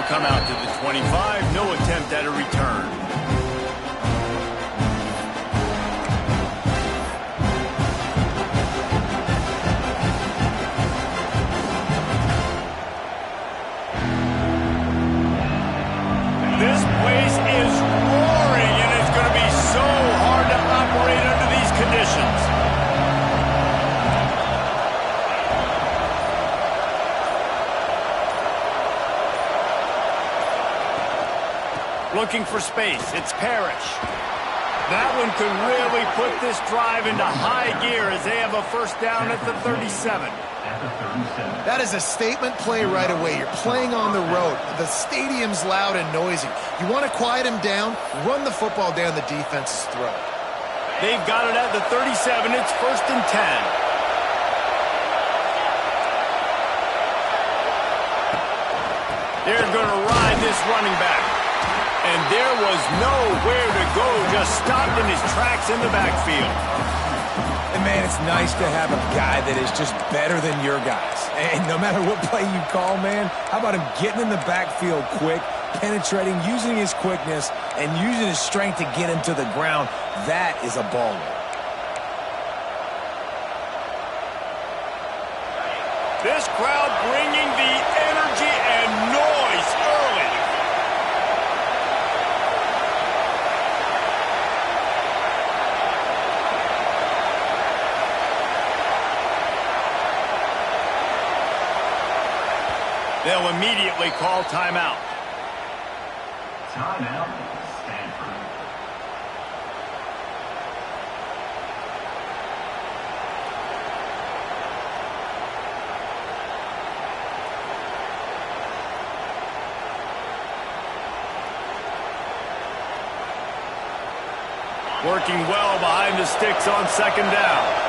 come out to the 25. No attempt at a return. This place is roaring, and it's going to be so hard to operate under these conditions. Looking for space. It's Parrish. That one could really put this drive into high gear as they have a first down at the 37. That is a statement play right away. You're playing on the road. The stadium's loud and noisy. You want to quiet him down, run the football down the defense's throat. They've got it at the 37. It's 1st and 10. They're going to ride this running back. And there was nowhere to go, just stopped in his tracks in the backfield. And, man, it's nice to have a guy that is just better than your guys. And no matter what play you call, man, how about him getting in the backfield quick, penetrating, using his quickness, and using his strength to get him to the ground? That is a baller. This crowd bringing the energy and noise early. They'll immediately call timeout. Timeout, Stanford. Working well behind the sticks on 2nd down.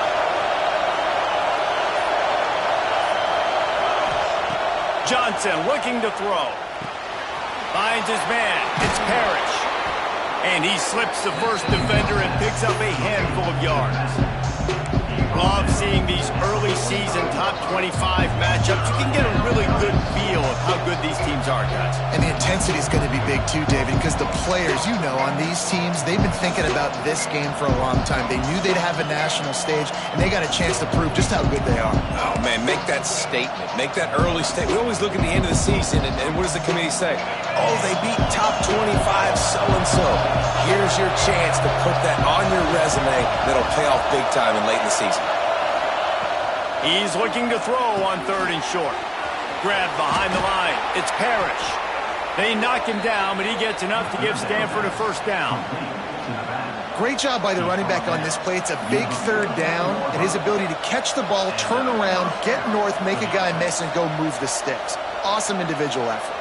Johnson looking to throw. Finds his man. It's Parrish. And he slips the first defender and picks up a handful of yards. Love seeing these early season top 25 matchups. You can get a really good feel of how good these teams are, guys. And the intensity is going to be big too, David, because the players, you know, on these teams, they've been thinking about this game for a long time. They knew they'd have a national stage, and they got a chance to prove just how good they are. Oh, man, make that statement. Make that early statement. We always look at the end of the season, and what does the committee say? Oh, they beat top 25 so-and-so. Here's your chance to put that on your resume that'll pay off big time and late in the season. He's looking to throw on 3rd and short. Grabbed behind the line. It's Parrish. They knock him down, but he gets enough to give Stanford a first down. Great job by the running back on this play. It's a big 3rd down, and his ability to catch the ball, turn around, get north, make a guy miss, and go move the sticks. Awesome individual effort.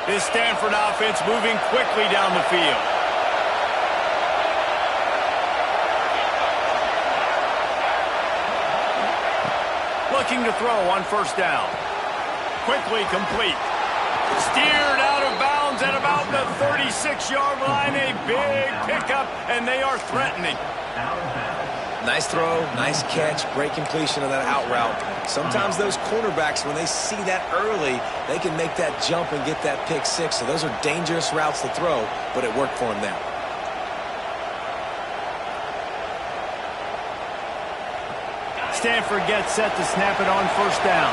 This Stanford offense moving quickly down the field. Looking to throw on 1st down. Quickly complete. Steered out of bounds at about the 36-yard line. A big pickup, and they are threatening. Nice throw, nice catch, great completion of that out route. Sometimes those quarterbacks, when they see that early, they can make that jump and get that pick 6. So those are dangerous routes to throw, but it worked for him now. Stanford gets set to snap it on 1st down.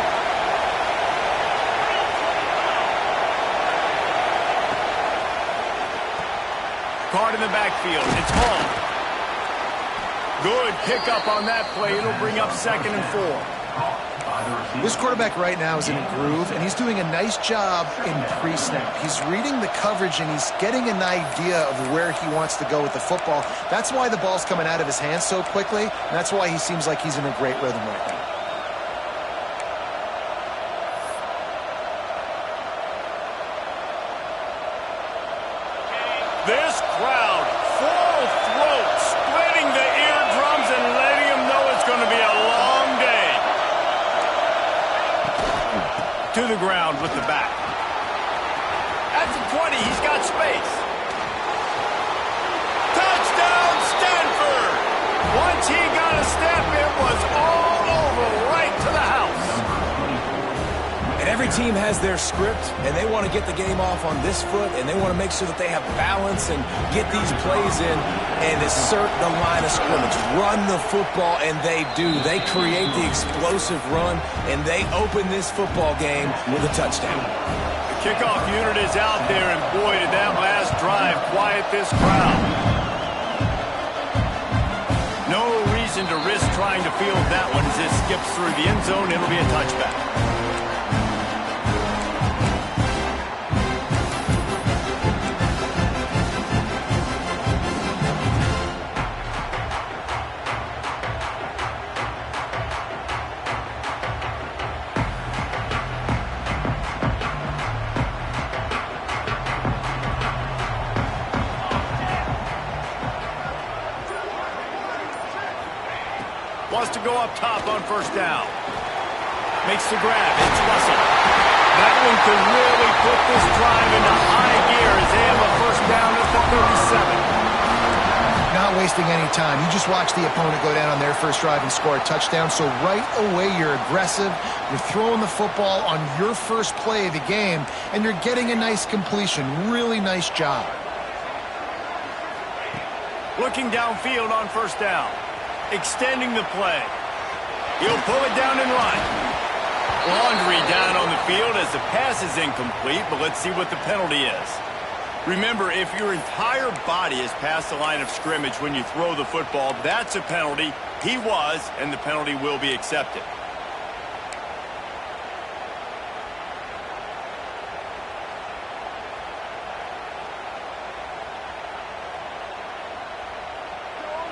Card in the backfield. It's Hall. Good pickup on that play. It'll bring up 2nd and 4. This quarterback right now is in a groove, and he's doing a nice job in pre-snap. He's reading the coverage, and he's getting an idea of where he wants to go with the football. That's why the ball's coming out of his hands so quickly, and that's why he seems like he's in a great rhythm right now. This crowd, full throat, splitting the eardrums and letting them know it's going to be a long day. To the ground with the back. At the 20, he's got space. Touchdown! Once he got a step, it was all over right to the house. And every team has their script, and they want to get the game off on this foot, and they want to make sure that they have balance and get these plays in and assert the line of scrimmage. Run the football, and they do. They create the explosive run, and they open this football game with a touchdown. The kickoff unit is out there, and boy, did that last drive quiet this crowd. No reason to risk trying to field that one as it skips through the end zone. It'll be a touchback. Wants to go up top on first down. Makes the grab. It's Russell. That one could really put this drive into high gear as they have a first down at the 37. Not wasting any time. You just watch the opponent go down on their first drive and score a touchdown. So right away, you're aggressive. You're throwing the football on your first play of the game, and you're getting a nice completion. Really nice job. Looking downfield on first down. Extending the play. He'll pull it down and run. Laundry down on the field as the pass is incomplete, but let's see what the penalty is. Remember, if your entire body is past the line of scrimmage when you throw the football, that's a penalty. He was, and the penalty will be accepted.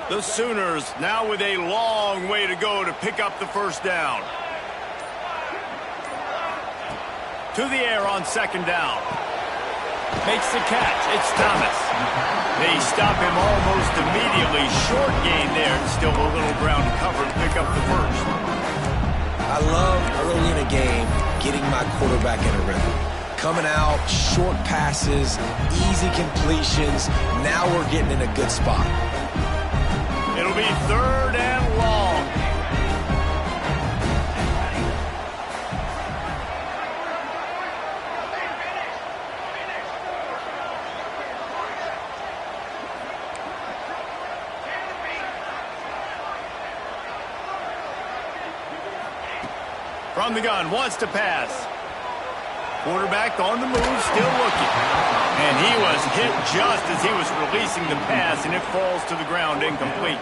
The Sooners now with a long way to go to pick up the first down. To the air on second down. Makes the catch. It's Thomas. They stop him almost immediately. Short gain there. Still a little ground to cover to pick up the first. I love early in a game getting my quarterback in a rhythm. Coming out, short passes, easy completions. Now we're getting in a good spot. It'll be third and long. From the gun, wants to pass. Quarterback on the move, still looking. And he was hit just as he was releasing the pass, and it falls to the ground incomplete.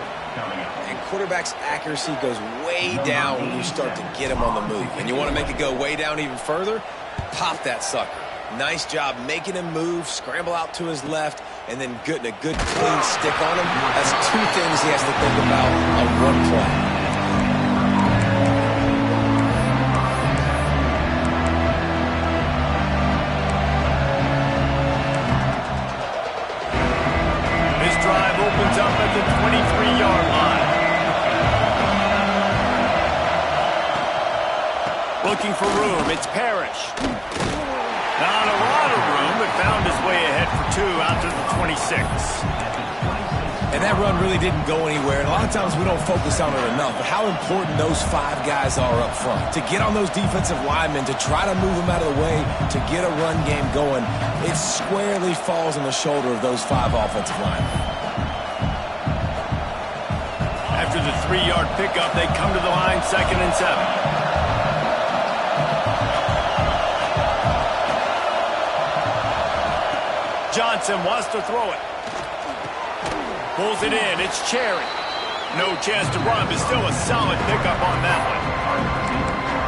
And quarterback's accuracy goes way down when you start to get him on the move. And you want to make it go way down even further? Pop that sucker. Nice job making him move, scramble out to his left, and then getting a good clean stick on him. That's two things he has to think about on one play. Opens up at the 23-yard line. Looking for room. It's Parrish. Not a lot of room, but found his way ahead for two out to the 26. And that run really didn't go anywhere. And a lot of times we don't focus on it enough, but how important those five guys are up front. To get on those defensive linemen, to try to move them out of the way, to get a run game going, it squarely falls on the shoulder of those five offensive linemen. After the 3-yard pickup, they come to the line, 2nd and 7. Johnson wants to throw it. Pulls it in. It's Cherry. No chance to run, but still a solid pickup on that one.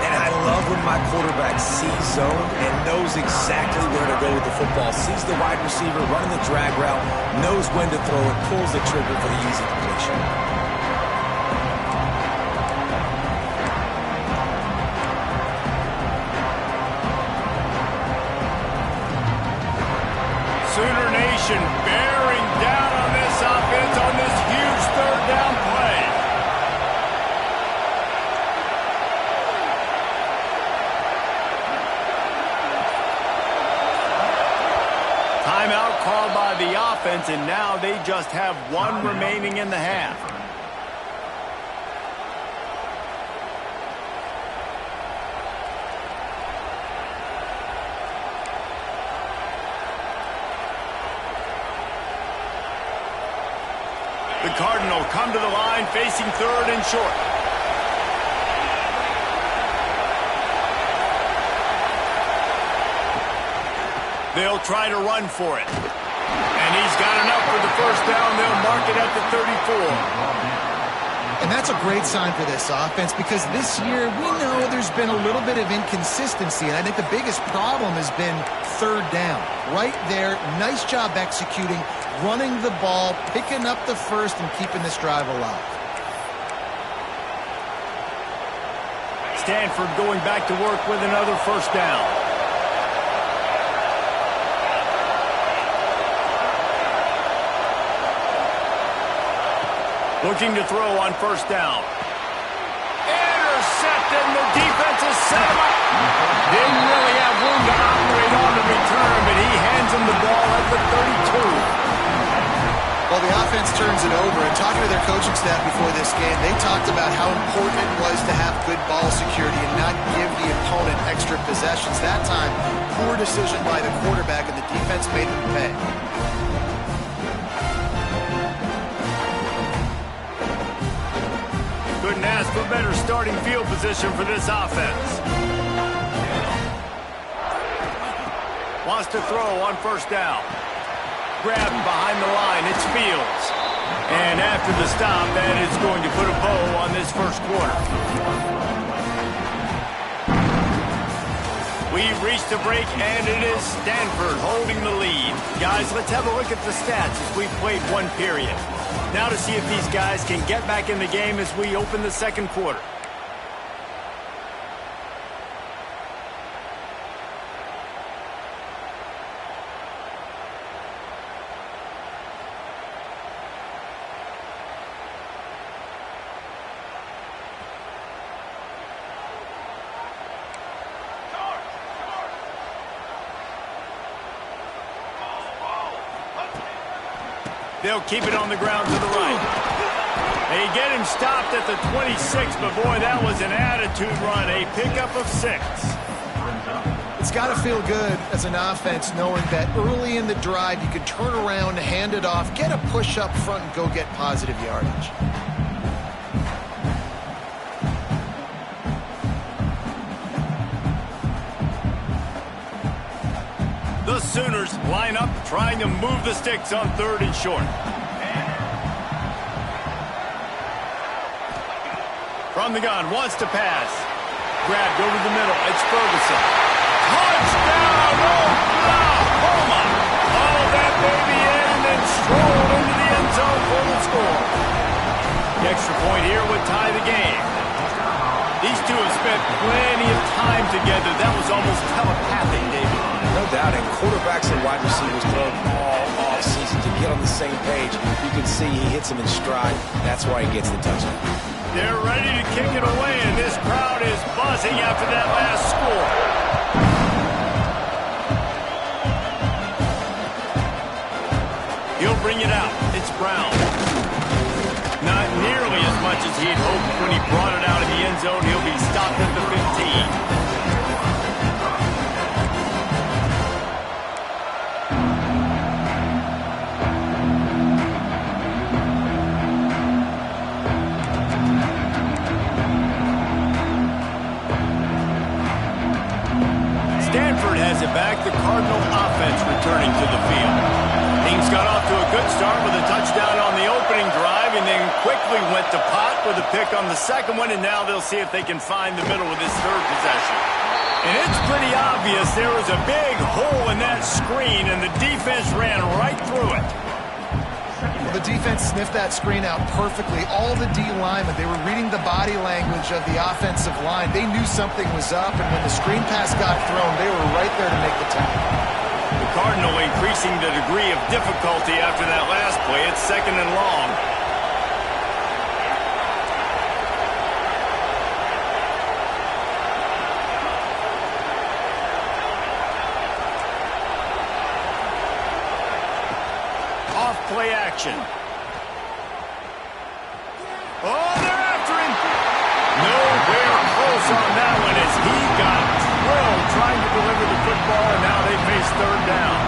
And I love when my quarterback sees zone and knows exactly where to go with the football. Sees the wide receiver running the drag route, knows when to throw it, pulls the trigger for the easy completion. Sooner Nation bearing down on this offense on this huge third down play. Timeout called by the offense, and now they just have one remaining in the half. The Cardinals come to the line facing third and short. They'll try to run for it. And he's got enough for the first down. They'll mark it at the 34. And that's a great sign for this offense because this year we know there's been a little bit of inconsistency, and I think the biggest problem has been third down. Right there, nice job executing, running the ball, picking up the first, and keeping this drive alive. Stanford going back to work with another first down. Looking to throw on first down. Intercepted, and the defense has set him up. Didn't really have room to operate on the return, but he hands him the ball at the 32. Well, the offense turns it over, and talking to their coaching staff before this game, they talked about how important it was to have good ball security and not give the opponent extra possessions. That time, poor decision by the quarterback, and the defense made them pay. Couldn't ask for better starting field position for this offense. Wants to throw on first down. Grabbed behind the line. It's Fields. And after the stop, that is going to put a bow on this first quarter. We've reached a break, and it is Stanford holding the lead. Guys, let's have a look at the stats as we've played one period. Now to see if these guys can get back in the game as we open the second quarter. They'll keep it on the ground to the right. They get him stopped at the 26, but boy, that was an attitude run, a pickup of 6. It's got to feel good as an offense knowing that early in the drive you can turn around, hand it off, get a push up front, and go get positive yardage. The Sooners line up, trying to move the sticks on third and short. From the gun, wants to pass. Grabbed over the middle. It's Ferguson. Touchdown, Oklahoma! All that baby in and then strolled into the end zone for the score. The extra point here would tie the game. These two have spent plenty of time together. That was almost telepathic, David. No doubt, and quarterbacks and wide receivers thrown all offseason to get on the same page. You can see he hits them in stride. That's why he gets the touchdown. They're ready to kick it away, and this crowd is buzzing after that last score. He'll bring it out. It's Brown. Not nearly as much as he'd hoped when he brought it out of the end zone. He'll be stopped at the 15. Stanford has it back. The Cardinal offense returning to the field. Things got off to a good start with a touchdown on the opening drive and then quickly went to pot with a pick on the second one, and now they'll see if they can find the middle with this third possession. And it's pretty obvious there was a big hole in that screen, and the defense ran right through it. Well, the defense sniffed that screen out perfectly. All the D linemen, they were reading the body language of the offensive line. They knew something was up, and when the screen pass got thrown, they were right there to make the tackle. The Cardinal increasing the degree of difficulty after that last play. It's second and long. Off play action. Oh, they're after him. Nowhere close on that one as he got drilled trying to deliver the football, and now they face third down.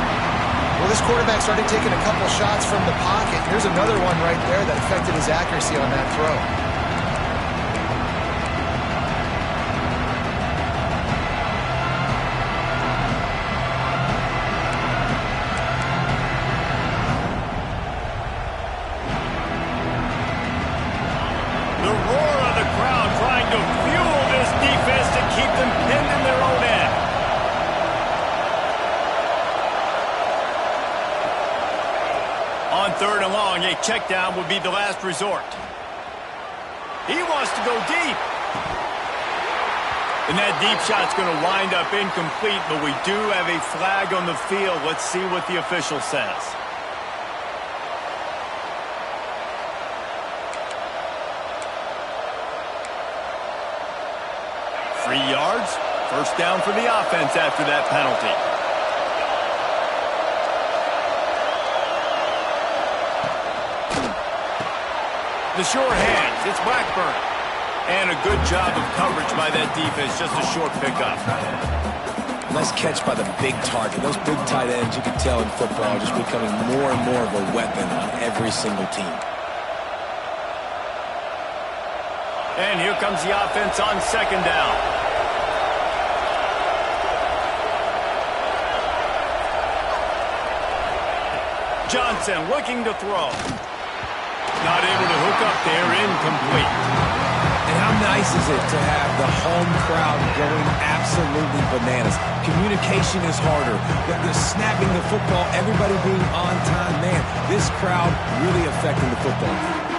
Well, this quarterback started taking a couple shots from the pocket. Here's another one right there that affected his accuracy on that throw. The roar of the crowd trying to fuel this defense to keep them pinned in their own end. On 3rd and long, a check down would be the last resort. He wants to go deep. And that deep shot's going to wind up incomplete, but we do have a flag on the field. Let's see what the official says. Free yards. First down for the offense after that penalty. The sure hands. It's Blackburn. And a good job of coverage by that defense. Just a short pickup. Nice catch by the big target. Those big tight ends, you can tell in football, are just becoming more and more of a weapon on every single team. And here comes the offense on 2nd down. Johnson looking to throw. Not able to hook up there, incomplete. And how nice is it to have the home crowd going absolutely bananas? Communication is harder. The snapping the football, everybody being on time. Man, this crowd really affecting the football game.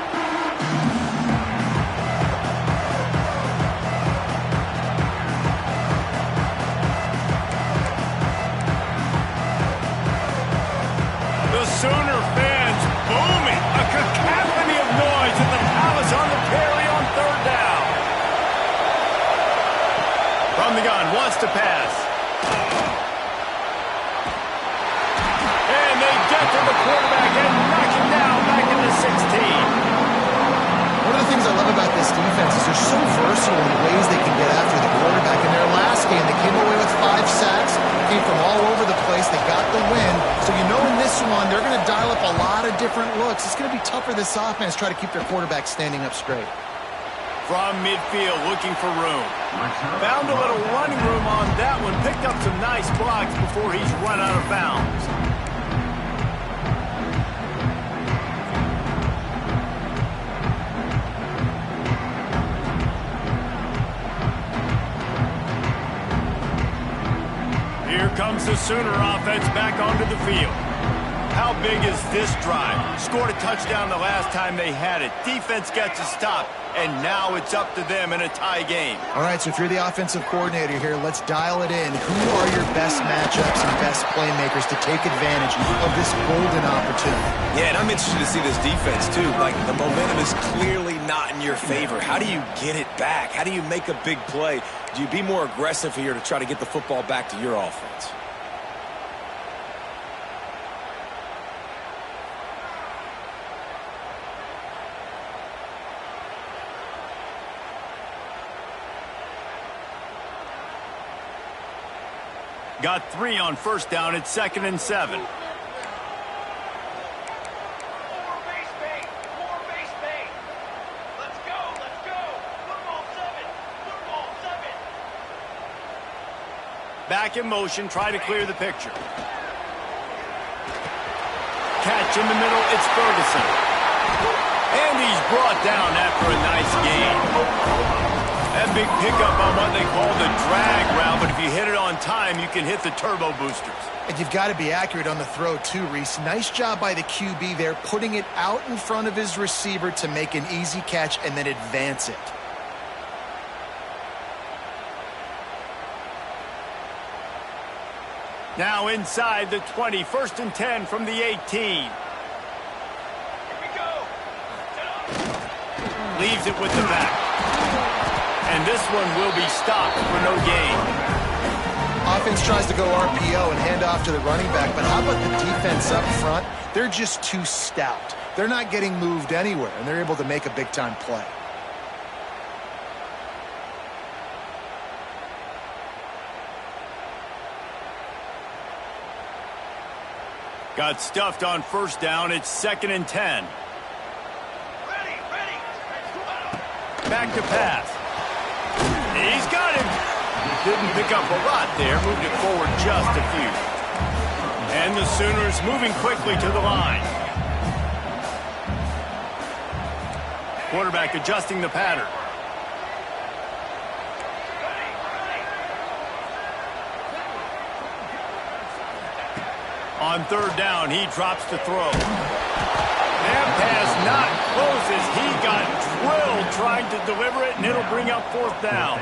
Sooner fans booming. A cacophony of noise at the Palace on the Prairie on 3rd down. From the gun, wants to pass. And they get to the quarterback and knock him down back in the 16. One of the things I love about this defense is they're so versatile in the ways they can get after the quarterback. In their last game, they came away with 5 sacks, came from all over the place. They got the win. So you know in this one, they're going to dial up a lot of different looks. It's going to be tough for this offense to try to keep their quarterback standing up straight. From midfield, looking for room. Found a little running room on that one. Picked up some nice blocks before he's run out of bounds. Here comes the Sooner offense back onto the field. How big is this drive? Scored a touchdown the last time they had it. Defense gets a stop, and now it's up to them in a tie game. All right, so if you're the offensive coordinator here, let's dial it in. Who are your best matchups and best playmakers to take advantage of this golden opportunity? Yeah, and I'm interested to see this defense, too. Like, the momentum is clearly not in your favor. How do you get it back? How do you make a big play? Do you be more aggressive here to try to get the football back to your offense? Got 3 on 1st down at 2nd and 7. Back in motion, try to clear the picture. Catch in the middle, it's Ferguson. And he's brought down after a nice gain. That big pickup on what they call the drag route, but if you hit it on time, you can hit the turbo boosters. And you've got to be accurate on the throw, too, Reese. Nice job by the QB there, putting it out in front of his receiver to make an easy catch and then advance it. Now inside the 20, 1st and 10 from the 18. Here we go. Leaves it with the back. And this one will be stopped for no gain. Offense tries to go RPO and hand off to the running back, but how about the defense up front? They're just too stout. They're not getting moved anywhere, and they're able to make a big-time play. Got stuffed on first down. It's 2nd and 10. Back to pass. He's got him. Didn't pick up a lot there. Moved it forward just a few. And the Sooners moving quickly to the line. Quarterback adjusting the pattern. On 3rd down, he drops to throw. That pass not close as he got drilled trying to deliver it, and it'll bring up 4th down.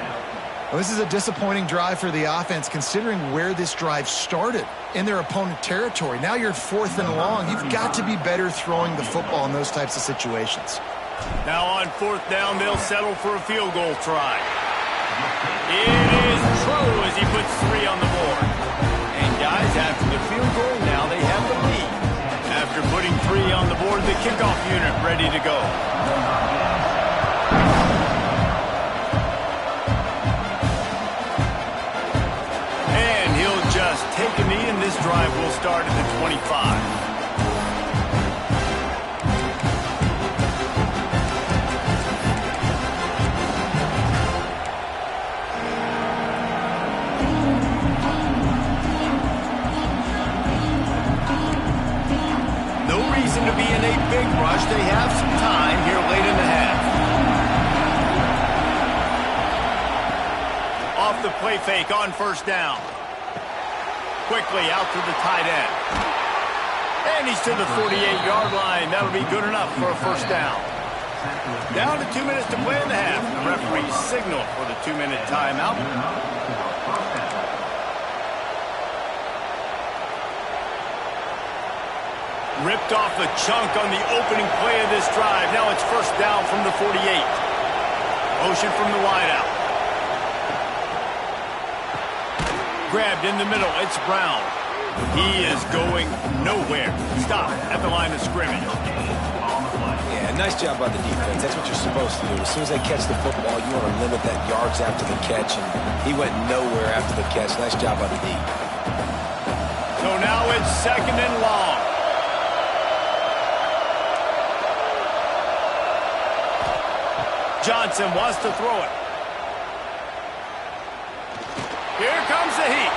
Well, this is a disappointing drive for the offense, considering where this drive started, in their opponent territory. Now you're 4th and long. You've got to be better throwing the football in those types of situations. Now on 4th down, they'll settle for a field goal try. It is true as he puts 3 on the board. And guys, after the field goal, now they have the lead. After putting 3 on the board, the kickoff unit ready to go. And he'll just take a knee, and this drive will start at the 25. To be in a big rush. They have some time here late in the half. Off the play fake on 1st down. Quickly out to the tight end. And he's to the 48-yard line. That'll be good enough for a 1st down. Down to 2 minutes to play in the half. The referee signal for the 2-minute timeout. Ripped off a chunk on the opening play of this drive. Now it's 1st down from the 48. Motion from the wideout. Grabbed in the middle. It's Brown. He is going nowhere. Stop at the line of scrimmage. Yeah, nice job by the defense. That's what you're supposed to do. As soon as they catch the football, you want to limit that yards after the catch, and he went nowhere after the catch. Nice job by the D. So now it's 2nd and long. Johnson wants to throw it. Here comes the heat.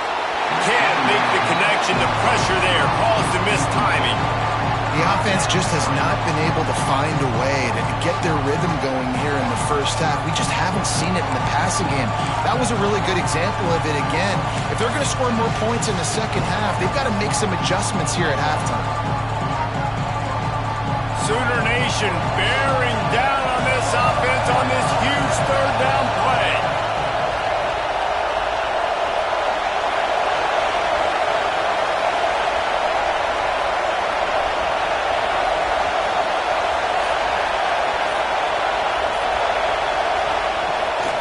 Can't make the connection. The pressure there caused the missed timing. The offense just has not been able to find a way to get their rhythm going here in the first half. We just haven't seen it in the passing game. That was a really good example of it again. If they're going to score more points in the second half, they've got to make some adjustments here at halftime. Sooner Nation bearing down on this offense on this huge 3rd down play.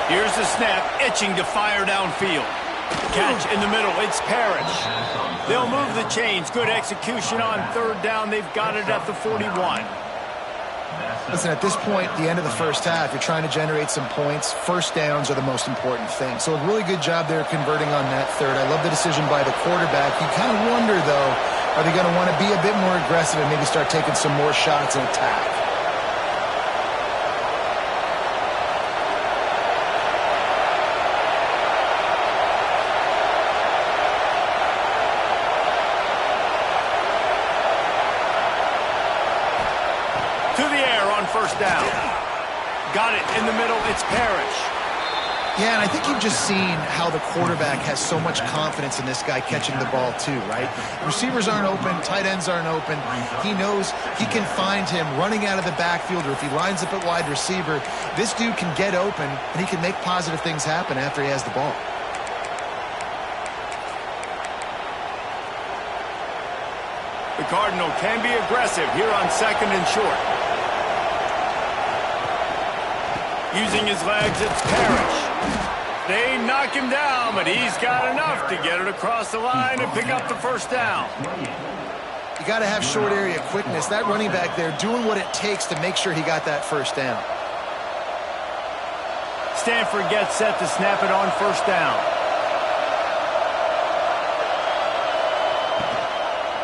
Here's the snap, itching to fire downfield. Catch in the middle, it's Parrish. They'll move the chains. Good execution on 3rd down. They've got it at the 41. Listen, at this point, the end of the first half, you're trying to generate some points. 1st downs are the most important thing. So a really good job there converting on that 3rd. I love the decision by the quarterback. You kind of wonder, though, are they going to want to be a bit more aggressive and maybe start taking some more shots and attack? To the air on 1st down. Got it in the middle. It's Parrish. Yeah, and I think you've just seen how the quarterback has so much confidence in this guy catching the ball too, right? Receivers aren't open, tight ends aren't open. He knows he can find him running out of the backfield, or if he lines up at wide receiver, this dude can get open, and he can make positive things happen after he has the ball. The Cardinal can be aggressive here on 2nd and short. Using his legs, it's Parrish. They knock him down, but he's got enough to get it across the line and pick up the 1st down. You got to have short area quickness. That running back there doing what it takes to make sure he got that 1st down. Stanford gets set to snap it on 1st down.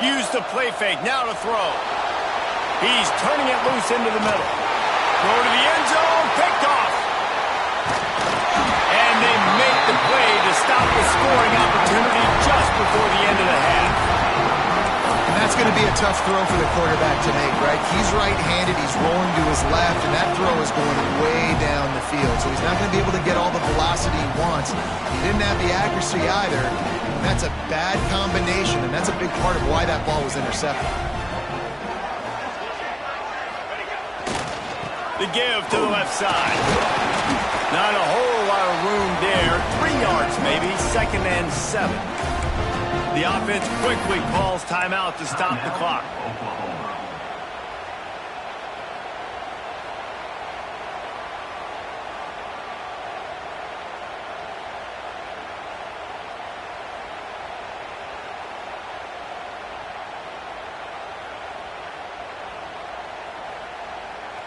Use the play fake, now to throw. He's turning it loose into the middle. Throw to the end zone, picked off. And they make the play to stop the scoring opportunity just before the end of the half. And that's going to be a tough throw for the quarterback to make, right? He's right-handed, he's rolling to his left, and that throw is going way down the field. So he's not going to be able to get all the velocity he wants. He didn't have the accuracy either. And that's a bad combination, and that's a big part of why that ball was intercepted. The give to the left side. Not a whole lot of room there. 3 yards maybe, 2nd and 7. The offense quickly calls timeout to stop the clock.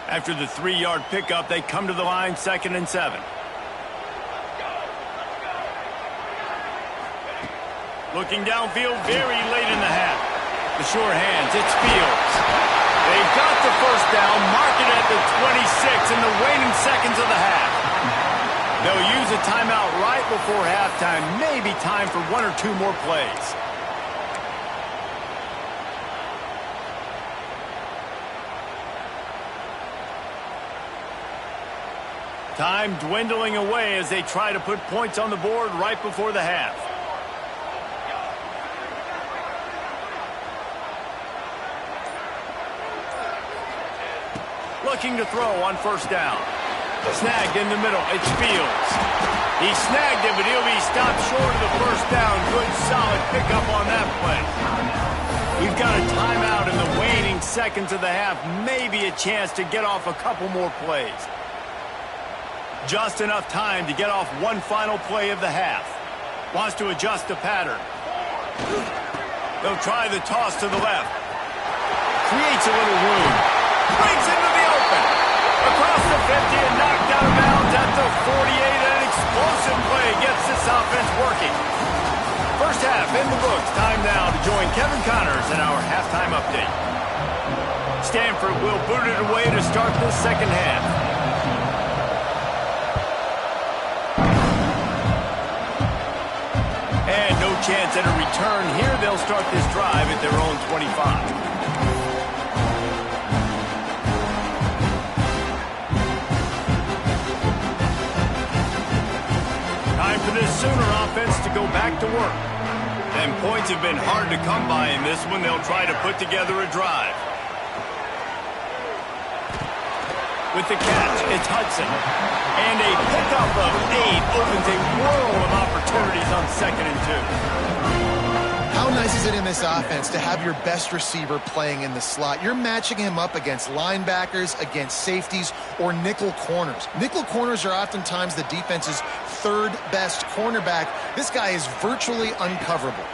After the 3-yard pickup, they come to the line, 2nd and 7. Looking downfield very late in the half. The sure hands, it's Fields. They've got the first down, mark it at the 26 in the waning seconds of the half. They'll use a timeout right before halftime, maybe time for 1 or 2 more plays. Time dwindling away as they try to put points on the board right before the half. Looking to throw on first down. Snagged in the middle. It's Fields. He snagged it, but he'll be stopped short of the first down. Good, solid pickup on that play. We've got a timeout in the waning seconds of the half. Maybe a chance to get off a couple more plays. Just enough time to get off one final play of the half. Wants to adjust the pattern. They'll try the toss to the left. Creates a little room. Brings into the open. Across the 50 and knocked out of bounds at the 48. An explosive play gets this offense working. First half in the books. Time now to join Kevin Connors in our halftime update. Stanford will boot it away to start the second half. And no chance at a return here. They'll start this drive at their own 25. Time for this Sooner offense to go back to work. And points have been hard to come by in this one. They'll try to put together a drive. With the catch, it's Hudson. And a pickup of 8 opens a world of opportunities on 2nd and 2. How nice is it in this offense to have your best receiver playing in the slot? You're matching him up against linebackers, against safeties, or nickel corners. Nickel corners are oftentimes the defense's 3rd best cornerback. This guy is virtually uncoverable.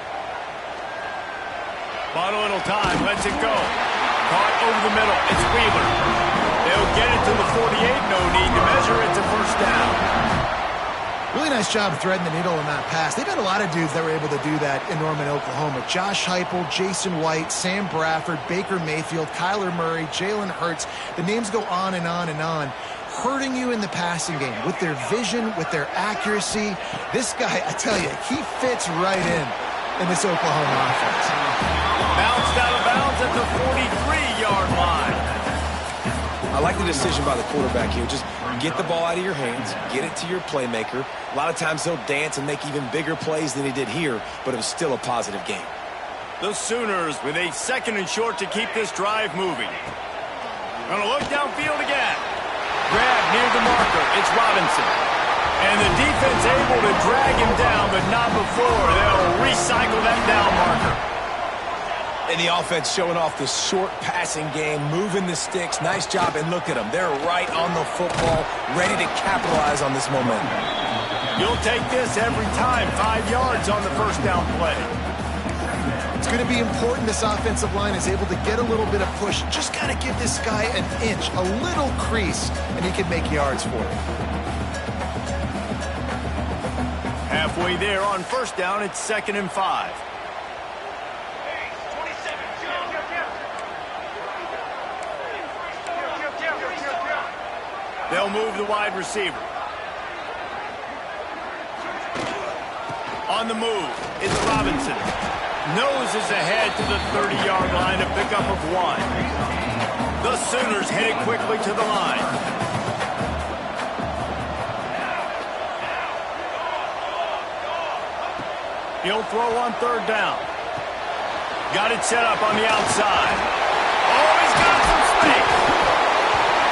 Bought a little time, lets it go. Caught over the middle, it's Wheeler. They'll get it to the 48, no need to measure it to first down. Really nice job threading the needle in that pass. They've had a lot of dudes that were able to do that in Norman, Oklahoma. Josh Heupel, Jason White, Sam Bradford, Baker Mayfield, Kyler Murray, Jalen Hurts. The names go on and on and on. Hurting you in the passing game with their vision, with their accuracy. This guy, I tell you, he fits right in this Oklahoma offense. Bounced out of bounds at the 43-yard line. I like the decision by the quarterback here. Just get the ball out of your hands, get it to your playmaker. A lot of times he'll dance and make even bigger plays than he did here, but it was still a positive game. The Sooners with a 2nd and short to keep this drive moving. Gonna look downfield again. Grab near the marker. It's Robinson. And the defense able to drag him down, but not before. They'll recycle that down marker. And the offense showing off the short passing game, moving the sticks. Nice job, and look at them. They're right on the football, ready to capitalize on this momentum. You'll take this every time. 5 yards on the first down play. It's going to be important this offensive line is able to get a little bit of push. Just got to give this guy an inch, a little crease, and he can make yards for it. Halfway there on first down, it's 2nd and 5. They'll move the wide receiver. On the move, it's Robinson. Noses ahead to the 30-yard line, a pickup of 1. The Sooners headed quickly to the line. He'll throw on 3rd down. Got it set up on the outside. Oh, he's got some space.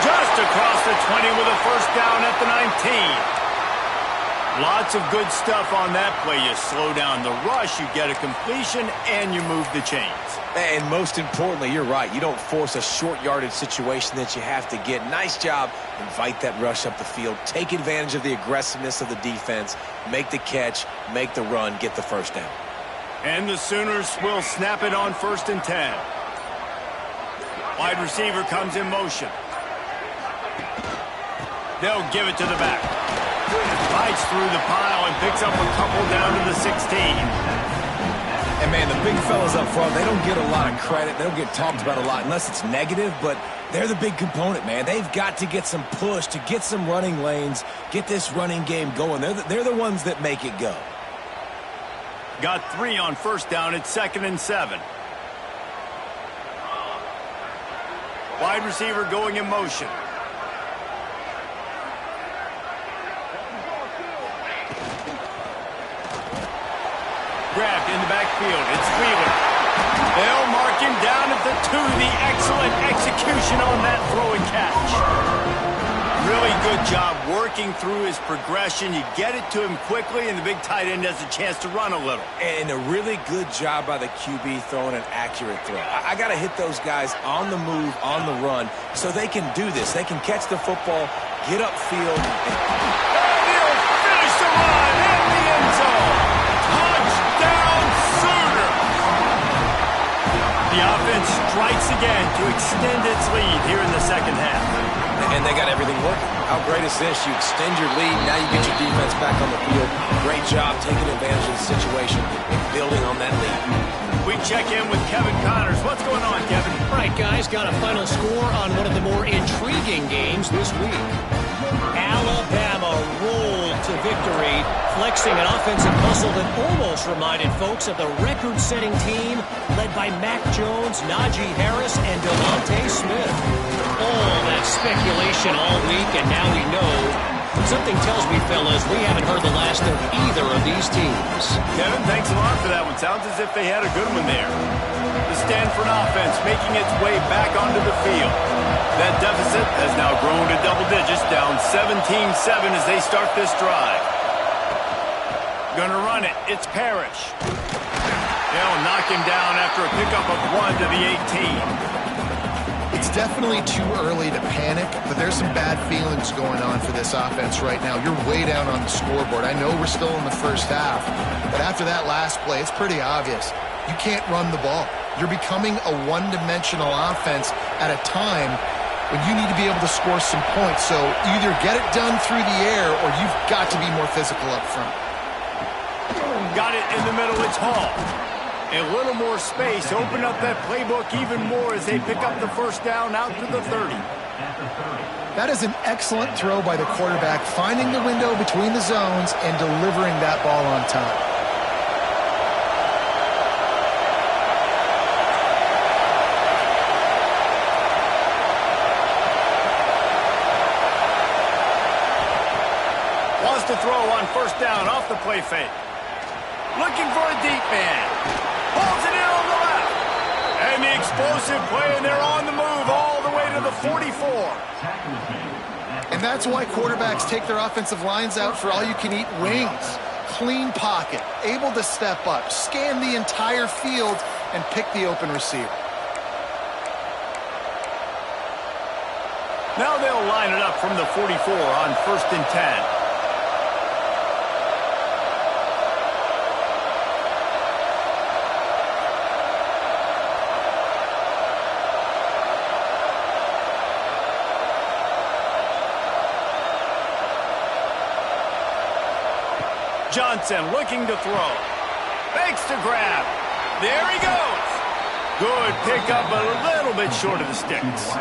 Just across the 20 with a 1st down at the 19. Lots of good stuff on that play. You slow down the rush, you get a completion, and you move the chains. And most importantly, you're right. You don't force a short yardage situation that you have to get. Nice job. Invite that rush up the field. Take advantage of the aggressiveness of the defense. Make the catch. Make the run. Get the 1st down. And the Sooners will snap it on 1st and 10. Wide receiver comes in motion. They'll give it to the back. Bites through the pile and picks up a couple down to the 16. And, man, the big fellas up front, they don't get a lot of credit. They don't get talked about a lot unless it's negative, but they're the big component, man. They've got to get some push, to get some running lanes, get this running game going. They're the ones that make it go. Got 3 on 1st down at 2nd and 7. Wide receiver going in motion. Grabbed in the backfield. It's Wheeler. They'll mark him down at the 2. The excellent execution on that throw and catch. Really good job working through his progression. You get it to him quickly, and the big tight end has a chance to run a little. And a really good job by the QB throwing an accurate throw. I got to hit those guys on the move, on the run, so they can do this. They can catch the football, get upfield. And he'll finish the run in the end zone. Touchdown, Sooners! The offense strikes again to extend its lead here in the 2nd half. And they got everything working. How great is this? You extend your lead, now you get your defense back on the field. Great job taking advantage of the situation and building on that lead. We check in with Kevin Connors. What's going on, Kevin? All right, guys, got a final score on one of the more intriguing games this week. Alabama rolled to victory, flexing an offensive muscle that almost reminded folks of the record-setting team led by Mac Jones, Najee Harris, and Devontae Smith. All that speculation all week, and now we know. Something tells me, fellas, we haven't heard the last of either of these teams. Kevin, thanks a lot for that one. Sounds as if they had a good one there. The Stanford offense making its way back onto the field. That deficit has now grown to double digits, down 17-7 as they start this drive. Gonna run it. It's Parrish. They'll knock him down after a pickup of 1 to the 18. It's definitely too early to panic, but there's some bad feelings going on for this offense right now. You're way down on the scoreboard. I know we're still in the 1st half, but after that last play, it's pretty obvious. You can't run the ball. You're becoming a one-dimensional offense at a time when you need to be able to score some points. So either get it done through the air or you've got to be more physical up front. Got it in the middle. It's Hall. A little more space. Open up that playbook even more as they pick up the 1st down out to the 30. That is an excellent throw by the quarterback, finding the window between the zones and delivering that ball on time. Wants to throw on 1st down off the play fake. Looking for a deep man. Pulls it in on the left. And the explosive play, and they're on the move all the way to the 44. And that's why quarterbacks take their offensive lines out for all-you-can-eat wings. Clean pocket, able to step up, scan the entire field, and pick the open receiver. Now they'll line it up from the 44 on 1st and 10. Johnson looking to throw. Fakes to grab. There he goes. Good pickup, but a little bit short of the sticks.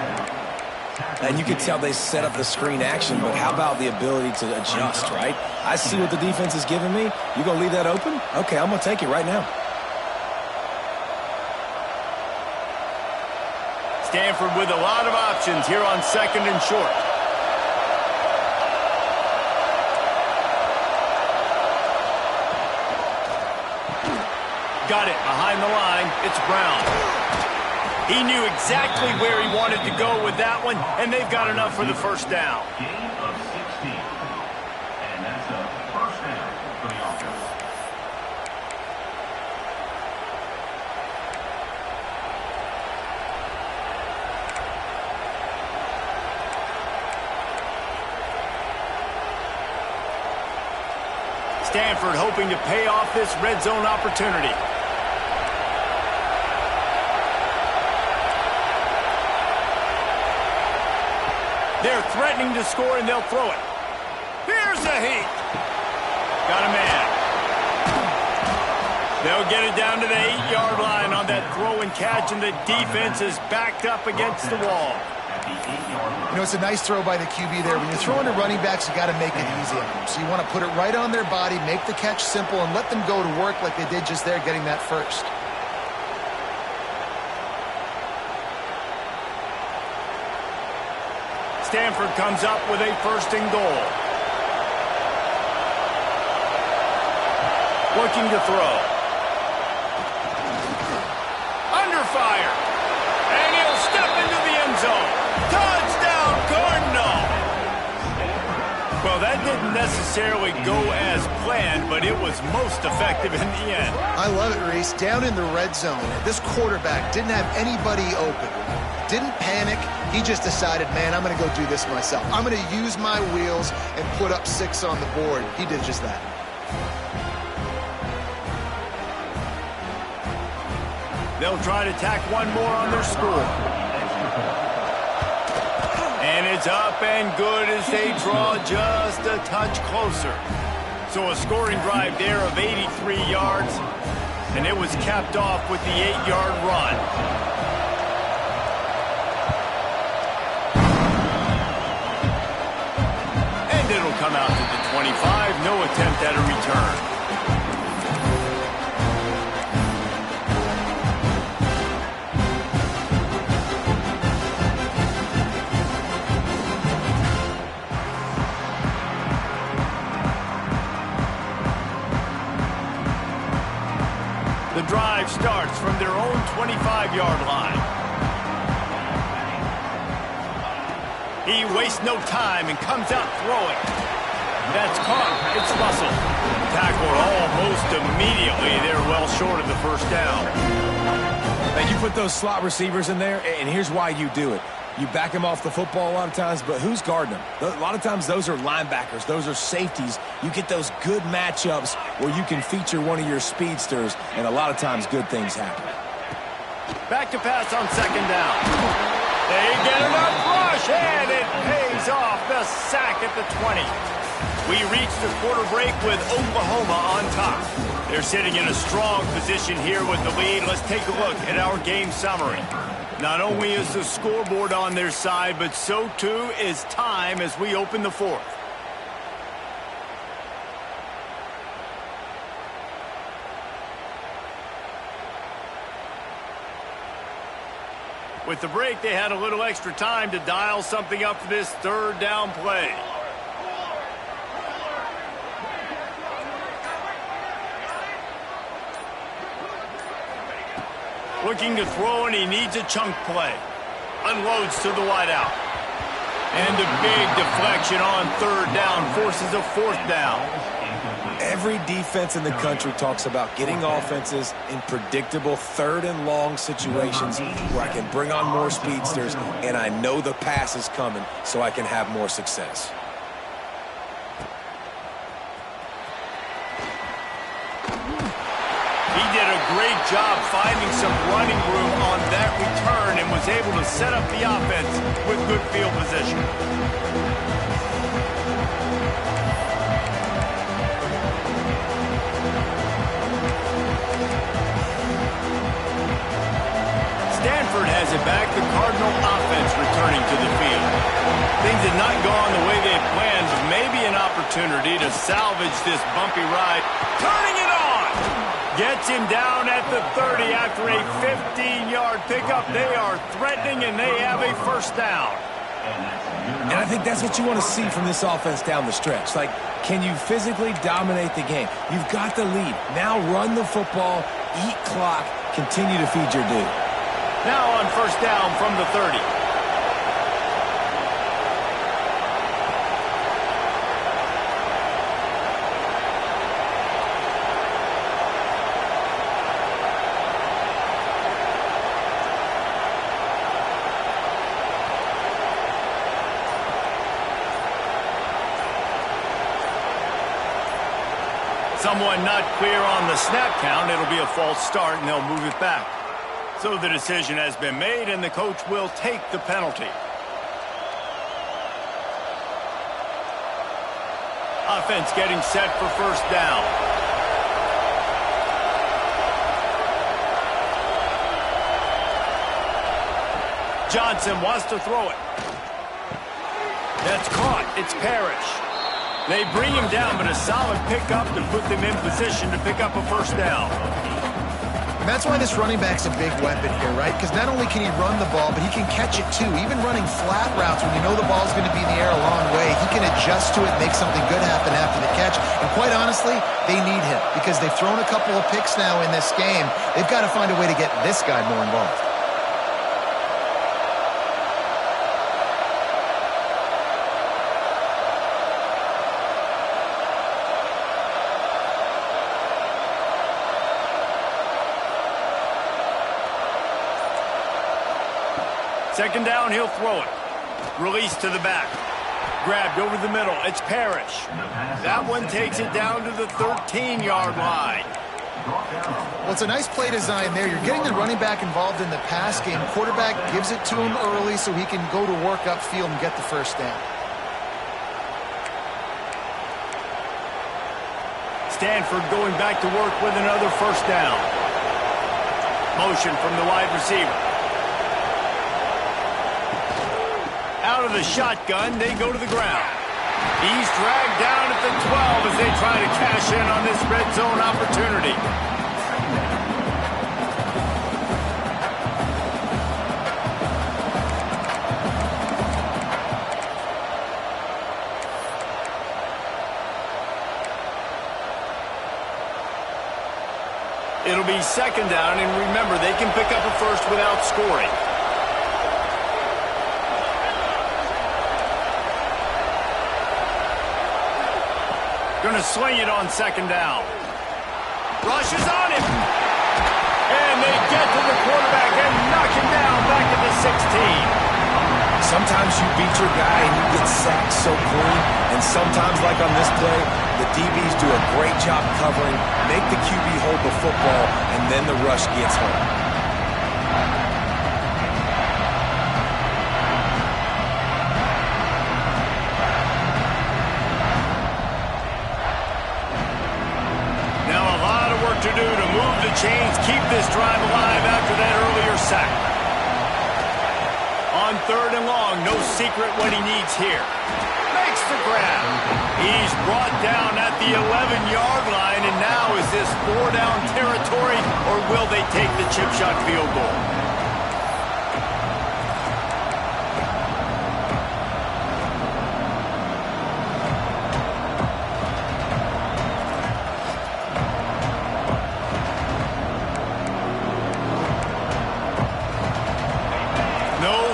And you can tell they set up the screen action, but how about the ability to adjust, right? I see what the defense is giving me. You going to leave that open? Okay, I'm going to take it right now. Stanford with a lot of options here on 2nd and short. Got it behind the line. It's Brown. He knew exactly where he wanted to go with that one, and they've got enough for the first down. Gain of 16. And that's a first down for the offense. Stanford hoping to pay off this red zone opportunity. They're threatening to score, and they'll throw it. Here's a heat. Got a man. They'll get it down to the 8-yard line on that throw and catch, and the defense is backed up against the wall. You know, it's a nice throw by the QB there. When you're throwing to running backs, you got to make it easy on them. So you want to put it right on their body, make the catch simple, and let them go to work like they did just there, getting that first. Stanford comes up with a 1st and goal. Looking to throw. Under fire. And he'll step into the end zone. Touchdown, Cardinal! Well, that didn't necessarily go as planned, but it was most effective in the end. I love it, Reese. Down in the red zone, this quarterback didn't have anybody open. Didn't panic. He just decided, man, I'm going to go do this myself. I'm going to use my wheels and put up 6 on the board. He did just that. They'll try to tack one more on their score. And it's up and good as they draw just a touch closer. So a scoring drive there of 83 yards, and it was capped off with the 8-yard run. It'll come out to the 25. No attempt at a return. The drive starts from their own 25-yard line. He wastes no time and comes out throwing. That's caught. It's Russell. Tackled almost immediately. They're well short of the first down. Now, you put those slot receivers in there, and here's why you do it. You back them off the football a lot of times, but who's guarding them? A lot of times those are linebackers. Those are safeties. You get those good matchups where you can feature one of your speedsters, and a lot of times good things happen. Back to pass on 2nd down. They get enough rush, and it pays off. The sack at the 20. We reach the quarter break with Oklahoma on top. They're sitting in a strong position here with the lead. Let's take a look at our game summary. Not only is the scoreboard on their side, but so too is time as we open the 4th. With the break, they had a little extra time to dial something up for this 3rd down play. Looking to throw, and he needs a chunk play. Unloads to the wideout. And a big deflection on 3rd down forces a 4th down. Every defense in the country talks about getting offenses in predictable 3rd and long situations where I can bring on more speedsters and I know the pass is coming so I can have more success. He did a great job finding some running room on that return and was able to set up the offense with good field position. Stafford has it back. The Cardinal offense returning to the field. Things had not gone the way they had planned. Maybe an opportunity to salvage this bumpy ride. Turning it on! Gets him down at the 30 after a 15-yard pickup. They are threatening, and they have a first down. And I think that's what you want to see from this offense down the stretch. Like, can you physically dominate the game? You've got the lead. Now run the football, eat clock, continue to feed your dude. Now on first down from the 30. Someone not clear on the snap count. It'll be a false start, and they'll move it back. So the decision has been made, and the coach will take the penalty. Offense getting set for first down. Johnson wants to throw it. That's caught. It's Parrish. They bring him down, but a solid pickup to put them in position to pick up a first down. And that's why this running back's a big weapon here, right? Because not only can he run the ball, but he can catch it too. Even running flat routes when you know the ball's going to be in the air a long way, he can adjust to it, make something good happen after the catch. And quite honestly, they need him because they've thrown a couple of picks now in this game. They've got to find a way to get this guy more involved. Second down, he'll throw it. Release to the back. Grabbed over the middle. It's Parrish. That one takes it down to the 13-yard line. Well, it's a nice play design there. You're getting the running back involved in the pass game. Quarterback gives it to him early so he can go to work upfield and get the first down. Stanford going back to work with another first down. Motion from the wide receiver. Out of the shotgun, they go to the ground. He's dragged down at the 12 as they try to cash in on this red zone opportunity. It'll be second down, and remember, they can pick up a first without scoring. Going to sling it on second down. Rushes on him. And they get to the quarterback and knock him down back at the 16. Sometimes you beat your guy and you get sacked so clean. And sometimes, like on this play, the DBs do a great job covering, make the QB hold the football, and then the rush gets home. To do to move the chains, keep this drive alive after that earlier sack. On third and long, no secret what he needs here. Makes the grab. He's brought down at the 11-yard line, and now is this 4-down territory, or will they take the chip shot field goal?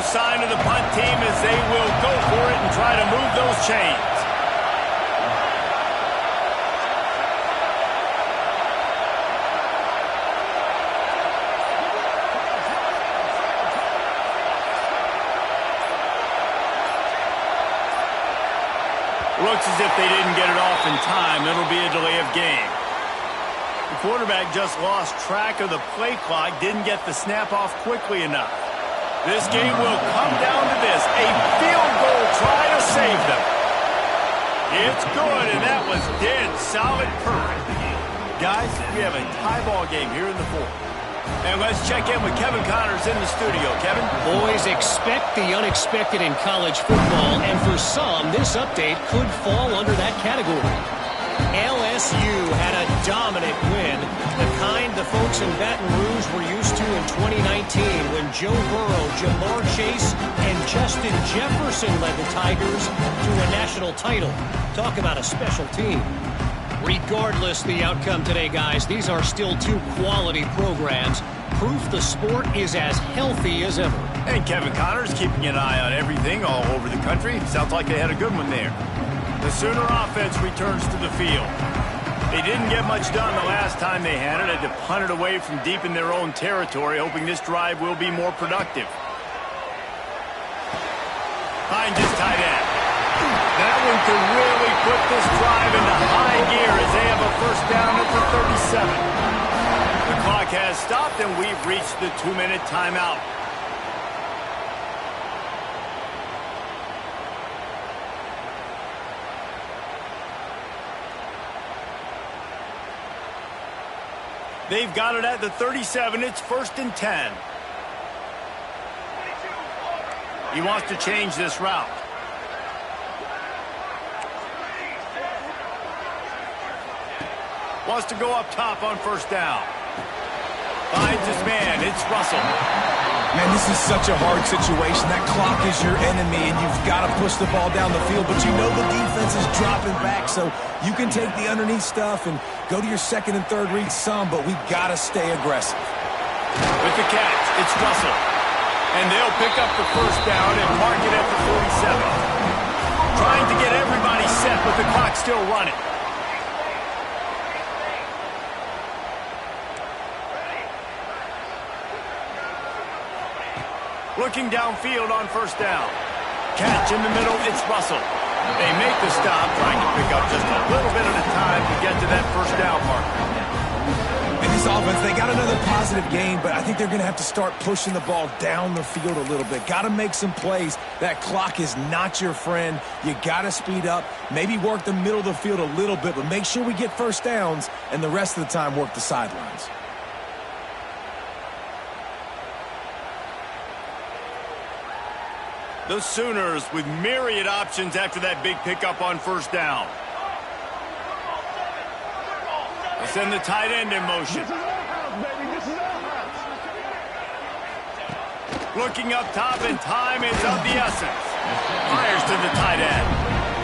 Sign of the punt team as they will go for it and try to move those chains. Looks as if they didn't get it off in time. It'll be a delay of game. The quarterback just lost track of the play clock, didn't get the snap off quickly enough. This game will come down to this. A field goal try to save them. It's good, and that was dead solid perfect. Guys, we have a tie ball game here in the fourth. And let's check in with Kevin Connors in the studio. Kevin? Boys, expect the unexpected in college football, and for some, this update could fall under that category. LSU had a dominant win, the kind the folks in Baton Rouge were used to in 2019 when Joe Burrow, Jamar Chase, and Justin Jefferson led the Tigers to a national title. Talk about a special team. Regardless the outcome today, guys, these are still two quality programs. Proof the sport is as healthy as ever. And Kevin Connors keeping an eye on everything all over the country. Sounds like they had a good one there. The Sooner offense returns to the field. They didn't get much done the last time they had it. Had to punt it away from deep in their own territory, hoping this drive will be more productive. Finds his tight end. That one could really put this drive into high gear as they have a first down at the 37. The clock has stopped, and we've reached the 2-minute timeout. They've got it at the 37. It's 1st and 10. He wants to change this route. Wants to go up top on first down. Finds his man. It's Russell. Man, this is such a hard situation. That clock is your enemy, and you've got to push the ball down the field. But you know the defense is dropping back, so you can take the underneath stuff and go to your second and third read some, but we've got to stay aggressive. With the catch, it's Russell. And they'll pick up the first down and mark it at the 47. Trying to get everybody set, but the clock's still running. Looking downfield on first down. Catch in the middle, it's Russell. They make the stop, trying to pick up just a little bit at a time to get to that first down marker. In this offense, they got another positive game, but I think they're going to have to start pushing the ball down the field a little bit. Got to make some plays. That clock is not your friend. You got to speed up, maybe work the middle of the field a little bit, but make sure we get first downs, and the rest of the time work the sidelines. The Sooners with myriad options after that big pickup on first down. They send the tight end in motion. Looking up top, and time is of the essence. Fires to the tight end.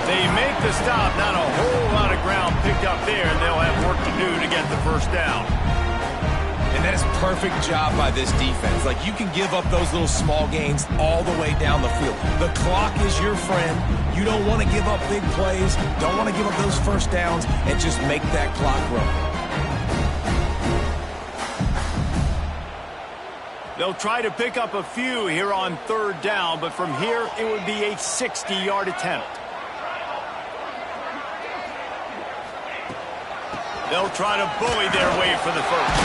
They make the stop. Not a whole lot of ground picked up there, and they'll have work to do to get the first down. And that is perfect job by this defense. Like, you can give up those little small gains all the way down the field. The clock is your friend. You don't want to give up big plays, don't want to give up those first downs, and just make that clock run. They'll try to pick up a few here on third down, but from here it would be a 60-yard attempt. They'll try to bully their way for the first.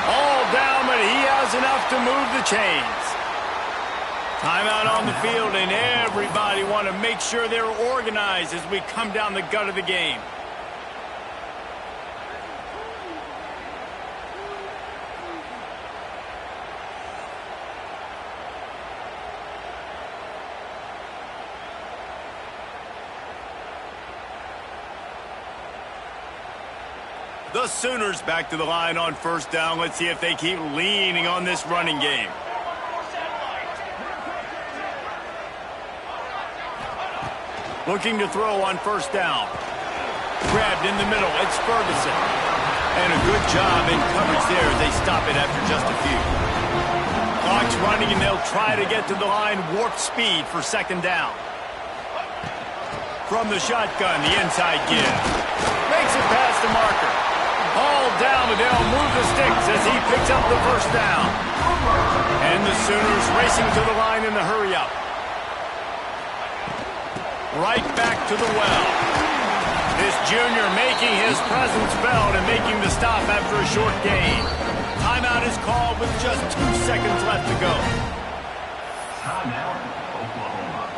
All down, but he has enough to move the chains. Timeout on the field, and everybody want to make sure they're organized as we come down the gut of the game. The Sooners back to the line on first down. Let's see if they keep leaning on this running game. Looking to throw on first down. Grabbed in the middle. It's Ferguson. And a good job in coverage there as they stop it after just a few. Clock's running, and they'll try to get to the line warp speed for second down. From the shotgun, the inside give. Makes it past the marker. All down, but they'll move the sticks as he picks up the first down. And the Sooners racing to the line in the hurry-up. Right back to the well. This junior making his presence felt and making the stop after a short gain. Timeout is called with just 2 seconds left to go. Timeout, Oklahoma.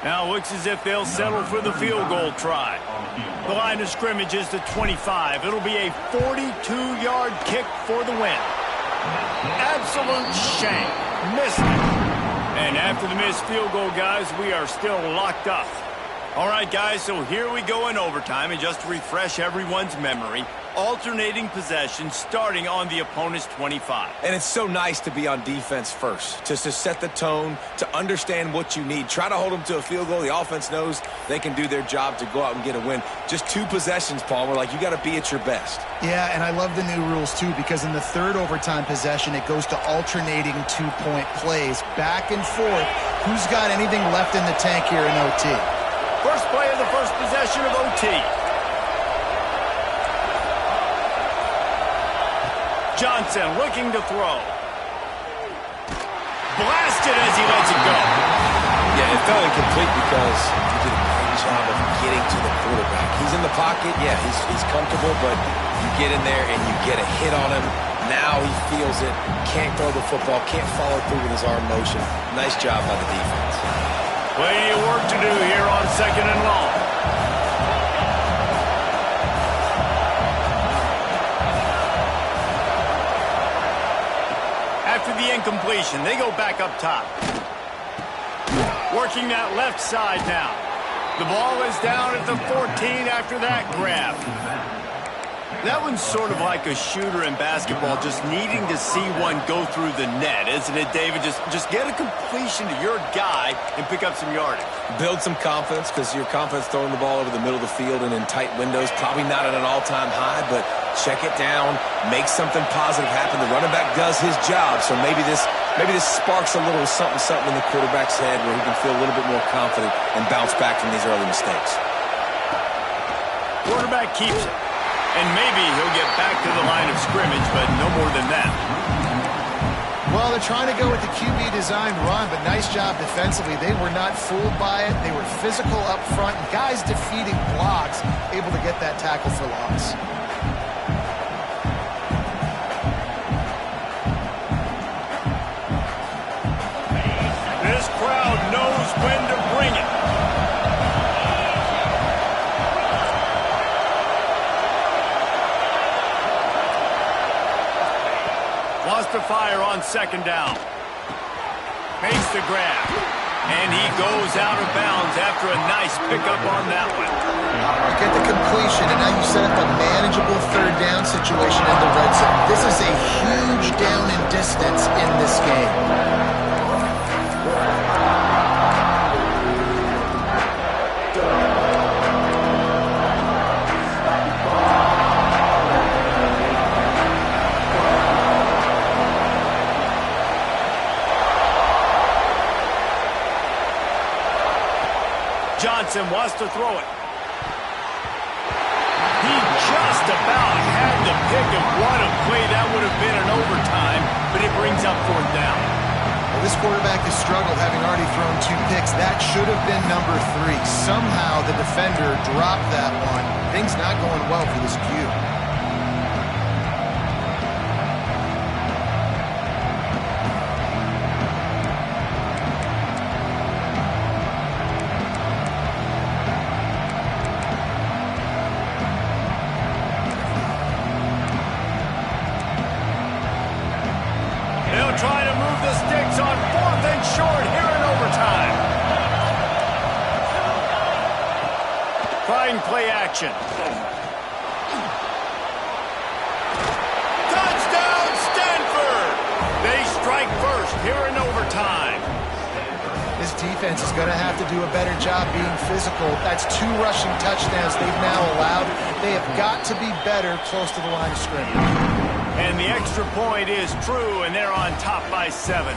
Now it looks as if they'll settle for the field goal try. The line of scrimmage is the 25. It'll be a 42-yard kick for the win. Absolute shame. Missed it. And after the missed field goal, guys, we are still locked up. All right, guys, so here we go in overtime. And just to refresh everyone's memory, alternating possession starting on the opponent's 25. And it's so nice to be on defense first, just to set the tone, to understand what you need. Try to hold them to a field goal. The offense knows they can do their job to go out and get a win. Just 2 possessions, Palmer, like you got to be at your best. Yeah, and I love the new rules, too, because in the third overtime possession, it goes to alternating 2-point plays, back and forth. Who's got anything left in the tank here in OT? First play of the first possession of OT. Johnson looking to throw. Blasted as he lets it go. Yeah, it felt incomplete because he did a great job of getting to the quarterback. He's in the pocket. Yeah, he's comfortable, but you get in there and you get a hit on him. Now he feels it. Can't throw the football. Can't follow through with his arm motion. Nice job by the defense. Plenty of work to do here on 2nd and long. After the incompletion, they go back up top. Working that left side now. The ball is down at the 14 after that grab. That one's sort of like a shooter in basketball, just needing to see one go through the net, isn't it, David? Just get a completion to your guy and pick up some yardage. Build some confidence, because your confidence throwing the ball over the middle of the field and in tight windows, probably not at an all-time high, but check it down, make something positive happen. The running back does his job, so maybe this sparks a little something in the quarterback's head where he can feel a little bit more confident and bounce back from these early mistakes. Quarterback keeps it. And maybe he'll get back to the line of scrimmage, but no more than that. Well, they're trying to go with the QB designed run, but nice job defensively. They were not fooled by it. They were physical up front, and guys defeating blocks, able to get that tackle for loss. This crowd knows when to bring it. To fire on 2nd down. Makes the grab. And he goes out of bounds after a nice pickup on that one. You get the completion, and now you set up a manageable 3rd down situation in the red zone. This is a huge down in distance in this game. Johnson wants to throw it. He just about had the pick, and what a play that would have been in overtime, but it brings up 4th down. Well, this quarterback has struggled, having already thrown 2 picks. That should have been number 3. Somehow the defender dropped that one. Things not going well for this Q. Trying to move the sticks on 4th and short here in overtime. Trying play action. Touchdown, Stanford! They strike first here in overtime. This defense is going to have to do a better job being physical. That's 2 rushing touchdowns they've now allowed. They have got to be better close to the line of scrimmage. And the extra point is true, and they're on top by 7.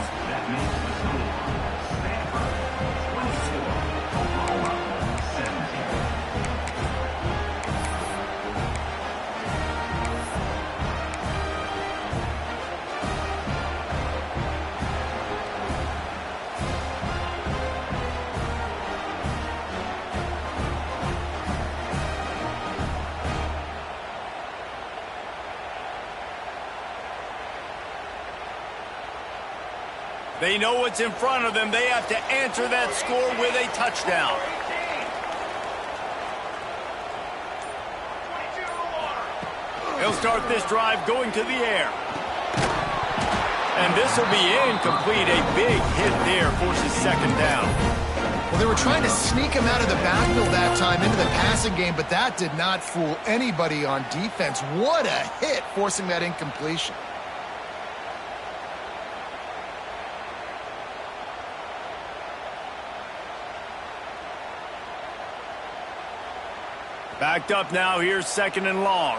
They know what's in front of them. They have to answer that score with a touchdown. He'll start this drive going to the air. And this will be incomplete. A big hit there forces second down. Well, they were trying to sneak him out of the backfield that time into the passing game, but that did not fool anybody on defense. What a hit, forcing that incompletion. Backed up now. Here's second and long.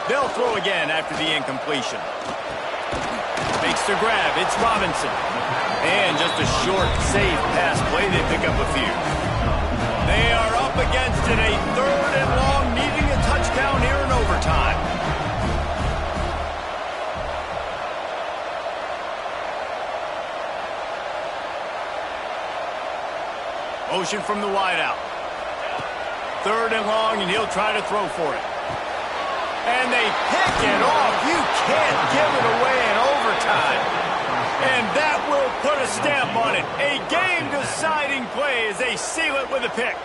They'll throw again after the incompletion. Makes the grab. It's Robinson. And just a short, safe pass play. They pick up a few. They are up against it. A third and long, needing a touchdown here in overtime. Motion from the wideout. Third and long, and he'll try to throw for it. And they pick it off. You can't give it away in overtime. And that will put a stamp on it. A game-deciding play as they seal it with a pick.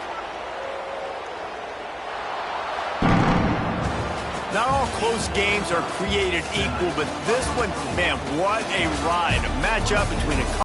Not all close games are created equal, but this one, man, what a ride. A matchup between a